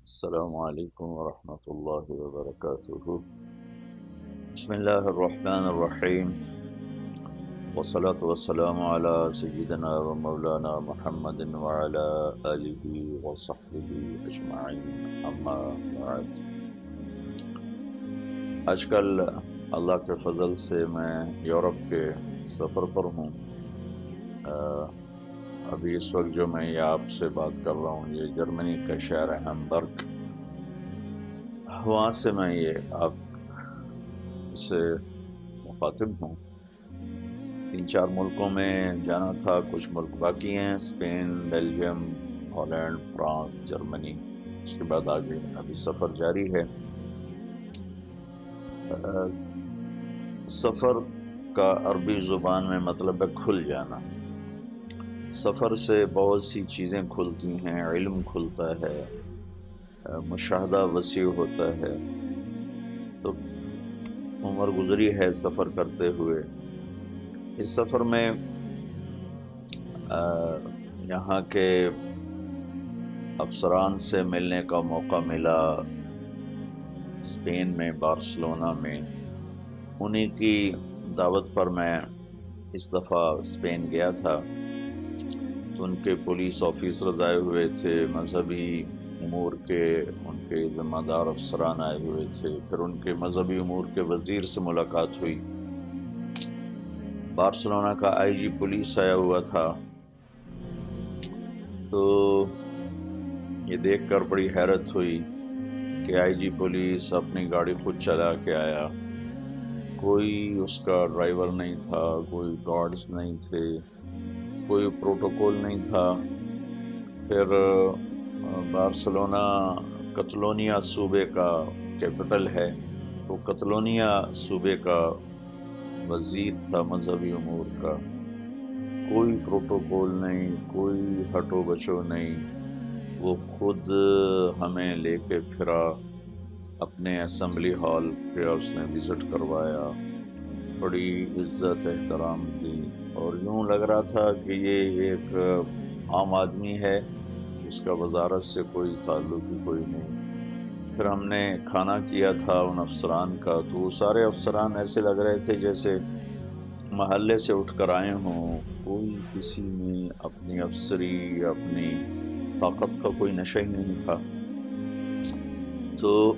السلام علیکم ورحمۃ اللہ وبرکاتہ۔ بسم اللہ الرحمن الرحیم، والصلاة والسلام علی سیدنا و مولانا محمد وعلی آلہ وصحبہ اجمعین، اما بعد۔ آج کل اللہ کے فضل سے میں یورپ کے سفر پر ہوں۔ ابھی اس وقت جو میں یہ آپ سے بات کر رہا ہوں، یہ جرمنی کا شہر ہے ہیمبرگ۔ وہاں سے میں یہ آپ سے مخاطب ہوں۔ 3-4 ملکوں میں جانا تھا، کچھ ملک باقی ہیں: Spain, Belgium, Holland, France, Germany. اس کے بعد آگے ابھی سفر جاری ہے۔ سفر کا عربی زبان میں مطلب ہے کھل جانا۔ سفر سے بہت سی چیزیں کھلتی ہیں، علم کھلتا ہے، مشاہدہ وسیع ہوتا ہے۔ تو عمر گزری ہے سفر کرتے ہوئے۔ اس سفر میں یہاں کے افسران سے ملنے کا موقع ملا، اسپین میں، بارسلونا میں۔ انہی کی دعوت پر میں اس دفعہ اسپین گیا تھا۔ تو ان کے پولیس آفیسرز آئے ہوئے تھے، مذہبی امور کے ان کے ذمہ دار افسران آئے ہوئے تھے، پھر ان کے مذہبی امور کے وزیر سے ملاقات ہوئی۔ بارسلونا کا آئی جی پولیس آیا ہوا تھا۔ تو یہ دیکھ کر بڑی حیرت ہوئی کہ آئی جی پولیس اپنی گاڑی خود چلا کے آیا، کوئی اس کا ڈرائیور نہیں تھا، کوئی گارڈز نہیں تھے، کوئی پروٹوکول نہیں تھا۔ پھر بارسلونا کتلونیا صوبے کا کیپٹل ہے، تو کتلونیا صوبے کا وزیر تھا مذہبی امور کا۔ کوئی پروٹوکول نہیں، کوئی ہٹو بچو نہیں، وہ خود ہمیں لے کے پھرا اپنے اسمبلی ہال پہ، اس نے وزٹ کروایا، بڑی عزت احترام دی، اور یوں لگ رہا تھا کہ یہ ایک عام آدمی ہے، اس کا وزارت سے کوئی تعلق ہی کوئی نہیں۔ پھر ہم نے کھانا کیا تھا ان افسران کا، تو وہ سارے افسران ایسے لگ رہے تھے جیسے محلے سے اٹھ کر آئے ہوں، کوئی کسی میں اپنی افسری، اپنی طاقت کا کوئی نشہ ہی نہیں تھا۔ تو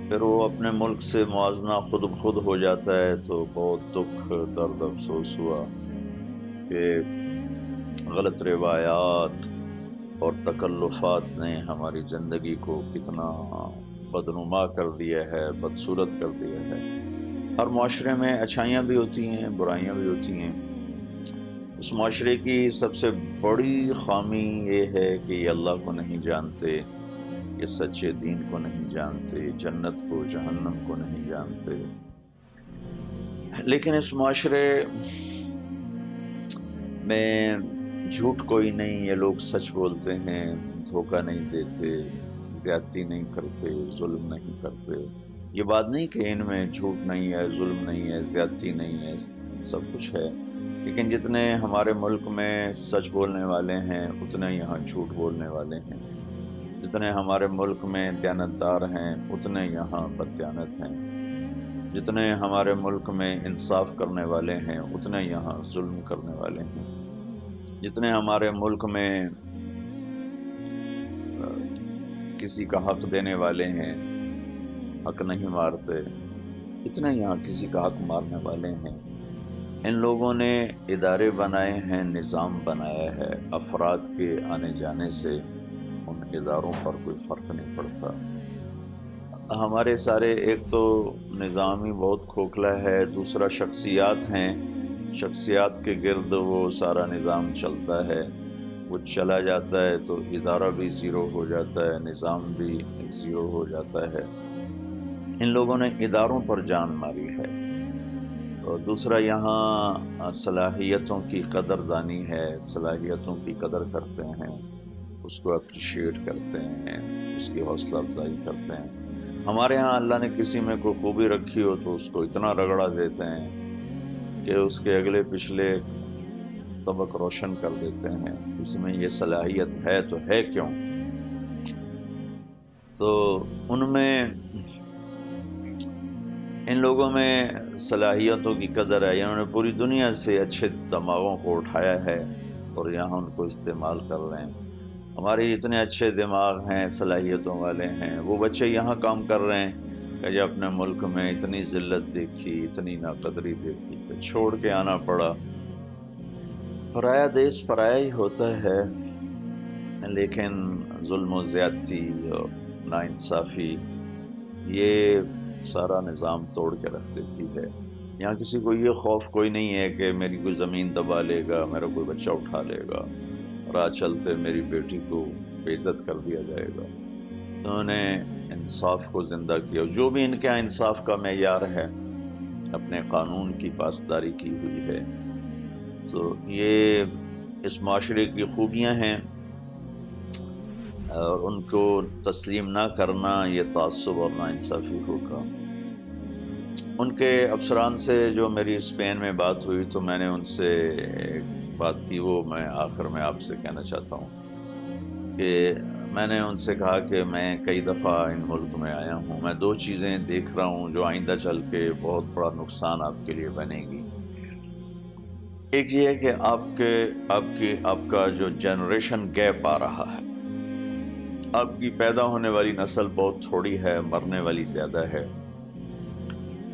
پھر وہ اپنے ملک سے موازنہ خود بخود ہو جاتا ہے، تو بہت دکھ، درد، افسوس ہوا کہ غلط روایات اور تکلفات نے ہماری زندگی کو کتنا بدنما کر دیا ہے، بدصورت کر دیا ہے۔ ہر معاشرے میں اچھائیاں بھی ہوتی ہیں، برائیاں بھی ہوتی ہیں۔ اس معاشرے کی سب سے بڑی خامی یہ ہے کہ یہ اللہ کو نہیں جانتے، یہ سچے دین کو نہیں جانتے، جنت کو، جہنم کو نہیں جانتے۔ لیکن اس معاشرے میں جھوٹ کوئی نہیں، یہ لوگ سچ بولتے ہیں، دھوکہ نہیں دیتے، زیادتی نہیں کرتے، ظلم نہیں کرتے۔ یہ بات نہیں کہ ان میں جھوٹ نہیں ہے، ظلم نہیں ہے، زیادتی نہیں ہے، سب کچھ ہے۔ لیکن جتنے ہمارے ملک میں سچ بولنے والے ہیں، اتنے یہاں جھوٹ بولنے والے ہیں۔ جتنے ہمارے ملک میں دیانتدار ہیں، اتنے یہاں بددیانت ہیں۔ جتنے ہمارے ملک میں انصاف کرنے والے ہیں، اتنے یہاں ظلم کرنے والے ہیں۔ جتنے ہمارے ملک میں کسی کا حق دینے والے ہیں، حق نہیں مارتے، اتنے یہاں کسی کا حق مارنے والے ہیں۔ ان لوگوں نے ادارے بنائے ہیں، نظام بنایا ہے، افراد کے آنے جانے سے ان اداروں پر کوئی فرق نہیں پڑتا۔ ہمارے سارے، ایک تو نظام ہی بہت کھوکھلا ہے، دوسرا شخصیات ہیں، شخصیات کے گرد وہ سارا نظام چلتا ہے۔ وہ چلا جاتا ہے تو ادارہ بھی زیرو ہو جاتا ہے، نظام بھی زیرو ہو جاتا ہے۔ ان لوگوں نے اداروں پر جان ماری ہے۔ اور دوسرا، یہاں صلاحیتوں کی قدر دانی ہے، صلاحیتوں کی قدر کرتے ہیں، اس کو اپریشیٹ کرتے ہیں، اس کی حوصلہ افزائی کرتے ہیں۔ ہمارے ہاں اللہ نے کسی میں کوئی خوبی رکھی ہو تو اس کو اتنا رگڑا دیتے ہیں کہ اس کے اگلے پچھلے طبق روشن کر دیتے ہیں۔ اس میں یہ صلاحیت ہے تو ہے کیوں؟ تو ان میں ان لوگوں میں صلاحیتوں کی قدر ہے، انہوں نے پوری دنیا سے اچھے دماغوں کو اٹھایا ہے اور یہاں ان کو استعمال کر رہے ہیں۔ ہمارے اتنے اچھے دماغ ہیں، صلاحیتوں والے ہیں، وہ بچے یہاں کام کر رہے ہیں کہ جب اپنے ملک میں اتنی ذلت دیکھی، اتنی ناقدری دیکھی کہ چھوڑ کے آنا پڑا۔ پرایا دیس پرایا ہی ہوتا ہے، لیکن ظلم و زیادتی اور ناانصافی یہ سارا نظام توڑ کے رکھ دیتی ہے۔ یہاں کسی کو یہ خوف کوئی نہیں ہے کہ میری کوئی زمین دبا لے گا، میرا کوئی بچہ اٹھا لے گا، راہ چلتے میری بیٹی کو بے عزت کر دیا جائے گا۔ انہوں نے انصاف کو زندہ کیا، جو بھی ان کے یہاں انصاف کا معیار ہے اپنے قانون کی پاسداری کی ہوئی ہے۔ تو یہ اس معاشرے کی خوبیاں ہیں، اور ان کو تسلیم نہ کرنا یہ تعصب اور ناانصافی ہوگا۔ ان کے افسران سے جو میری اسپین میں بات ہوئی تو میں نے ان سے ایک بات کی، وہ میں آخر میں آپ سے کہنا چاہتا ہوں کہ میں نے ان سے کہا کہ میں کئی دفعہ ان ملک میں آیا ہوں، میں دو چیزیں دیکھ رہا ہوں جو آئندہ چل کے بہت بڑا نقصان آپ کے لیے بنے گی۔ ایک یہ ہے کہ آپ کا جو جنریشن گیپ آ رہا ہے، آپ کی پیدا ہونے والی نسل بہت تھوڑی ہے، مرنے والی زیادہ ہے۔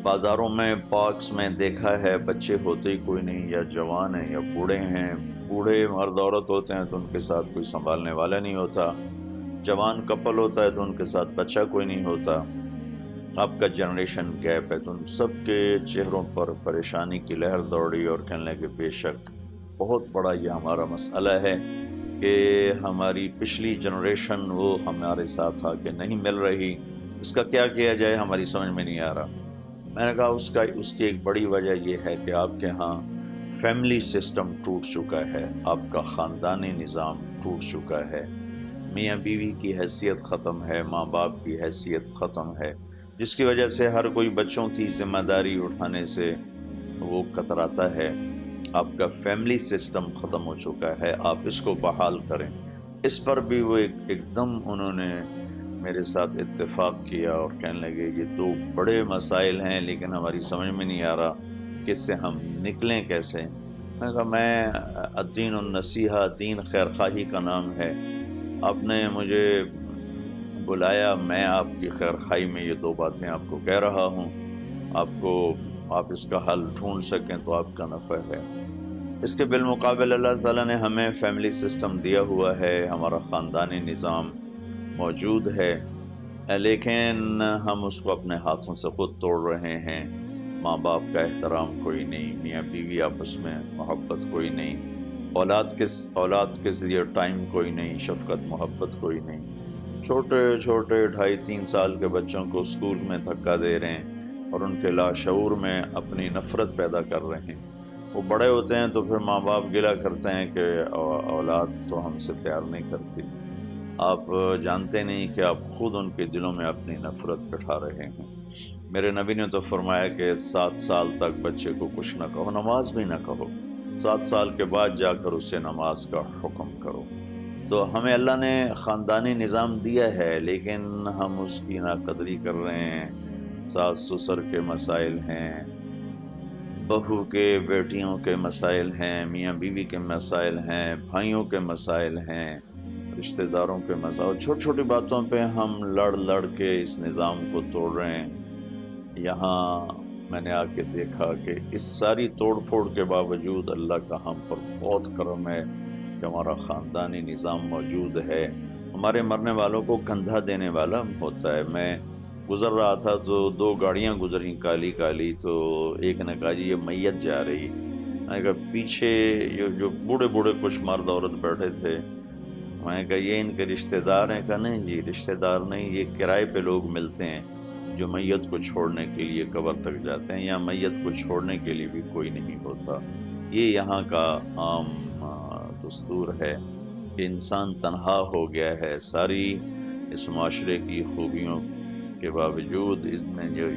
بازاروں میں، پارکس میں دیکھا ہے بچے ہوتے ہی کوئی نہیں، یا جوان ہیں یا بوڑھے ہیں۔ بوڑھے مرد عورت ہوتے ہیں تو ان کے ساتھ کوئی سنبھالنے والا نہیں ہوتا، جوان کپل ہوتا ہے تو ان کے ساتھ بچہ کوئی نہیں ہوتا۔ آپ کا جنریشن گیپ ہے، تو ان سب کے چہروں پر پریشانی کی لہر دوڑی اور کہنے لگے بے شک بہت بڑا یہ ہمارا مسئلہ ہے کہ ہماری پچھلی جنریشن وہ ہمارے ساتھ آ کے نہیں مل رہی، اس کا کیا کیا جائے ہماری سمجھ میں نہیں آ رہا۔ میں نے کہا اس کی ایک بڑی وجہ یہ ہے کہ آپ کے ہاں فیملی سسٹم ٹوٹ چکا ہے، آپ کا خاندانی نظام ٹوٹ چکا ہے، میاں بیوی کی حیثیت ختم ہے، ماں باپ کی حیثیت ختم ہے، جس کی وجہ سے ہر کوئی بچوں کی ذمہ داری اٹھانے سے وہ کتراتا ہے۔ آپ کا فیملی سسٹم ختم ہو چکا ہے، آپ اس کو بحال کریں۔ اس پر بھی وہ ایک دم انہوں نے میرے ساتھ اتفاق کیا اور کہنے لگے یہ دو بڑے مسائل ہیں لیکن ہماری سمجھ میں نہیں آ رہا کہ اس سے ہم نکلیں کیسے۔ میں نے کہا میں الدین النصیحہ، دین خیر خواہی کا نام ہے، آپ نے مجھے بلایا، میں آپ کی خیر خواہی میں یہ دو باتیں آپ کو کہہ رہا ہوں، آپ اس کا حل ڈھونڈ سکیں تو آپ کا نفع ہے۔ اس کے بالمقابل اللہ تعالیٰ نے ہمیں فیملی سسٹم دیا ہوا ہے، ہمارا خاندانی نظام موجود ہے، لیکن ہم اس کو اپنے ہاتھوں سے خود توڑ رہے ہیں۔ ماں باپ کا احترام کوئی نہیں، میاں بیوی آپس میں محبت کوئی نہیں، اولاد کے ذریعے ٹائم کوئی نہیں، شفقت محبت کوئی نہیں۔ چھوٹے چھوٹے 2.5-3 سال کے بچوں کو اسکول میں دھکا دے رہے ہیں اور ان کے لاشعور میں اپنی نفرت پیدا کر رہے ہیں۔ وہ بڑے ہوتے ہیں تو پھر ماں باپ گلہ کرتے ہیں کہ اولاد تو ہم سے پیار نہیں کرتی۔ آپ جانتے نہیں کہ آپ خود ان کے دلوں میں اپنی نفرت بٹھا رہے ہیں۔ میرے نبی نے تو فرمایا کہ 7 سال تک بچے کو کچھ نہ کہو، نماز بھی نہ کہو، 7 سال کے بعد جا کر اسے نماز کا حکم کرو۔ تو ہمیں اللہ نے خاندانی نظام دیا ہے لیکن ہم اس کی ناقدری کر رہے ہیں۔ ساس سسر کے مسائل ہیں، بہو کے بیٹیوں کے مسائل ہیں، میاں بیوی کے مسائل ہیں، بھائیوں کے مسائل ہیں، رشتہ داروں کے مسائل، چھوٹی چھوٹی باتوں پہ ہم لڑ کے اس نظام کو توڑ رہے ہیں۔ یہاں میں نے آ کے دیکھا کہ اس ساری توڑ پھوڑ کے باوجود اللہ کا ہم پر بہت کرم ہے کہ ہمارا خاندانی نظام موجود ہے۔ ہمارے مرنے والوں کو کندھا دینے والا ہوتا ہے۔ میں گزر رہا تھا تو 2 گاڑیاں گزریں کالی کالی، تو ایک نے کہا جی یہ میت جا رہی۔ میں نے کہا پیچھے جو بوڑھے بوڑھے کچھ مرد عورت بیٹھے تھے، میں نے کہا یہ ان کے رشتہ دار ہیں؟ کہا نہیں جی رشتہ دار نہیں، یہ کرائے پہ لوگ ملتے ہیں جو میت کو چھوڑنے کے لیے قبر تک جاتے ہیں، یا میت کو چھوڑنے کے لیے بھی کوئی نہیں ہوتا۔ یہ یہاں کا عام دستور ہے کہ انسان تنہا ہو گیا ہے، ساری اس معاشرے کی خوبیوں کے باوجود اس میں جو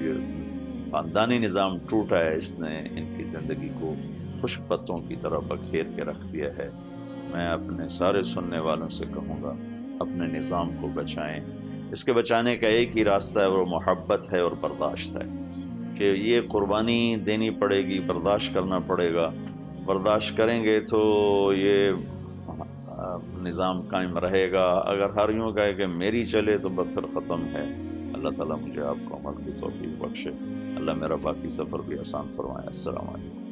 خاندانی نظام ٹوٹا ہے، اس نے ان کی زندگی کو خشک پتوں کی طرح بکھیر کے رکھ دیا ہے۔ میں اپنے سارے سننے والوں سے کہوں گا اپنے نظام کو بچائیں، اس کے بچانے کا ایک ہی راستہ ہے، وہ محبت ہے اور برداشت ہے، کہ یہ قربانی دینی پڑے گی، برداشت کرنا پڑے گا۔ برداشت کریں گے تو یہ نظام قائم رہے گا۔ اگر ہر یوں کہے کہ میری چلے تو بس پھر ختم ہے۔ اللہ تعالیٰ مجھے آپ کو عمل کی توفیق بخشے۔ اللہ میرا باقی سفر بھی آسان فرمائے۔ السلام علیکم۔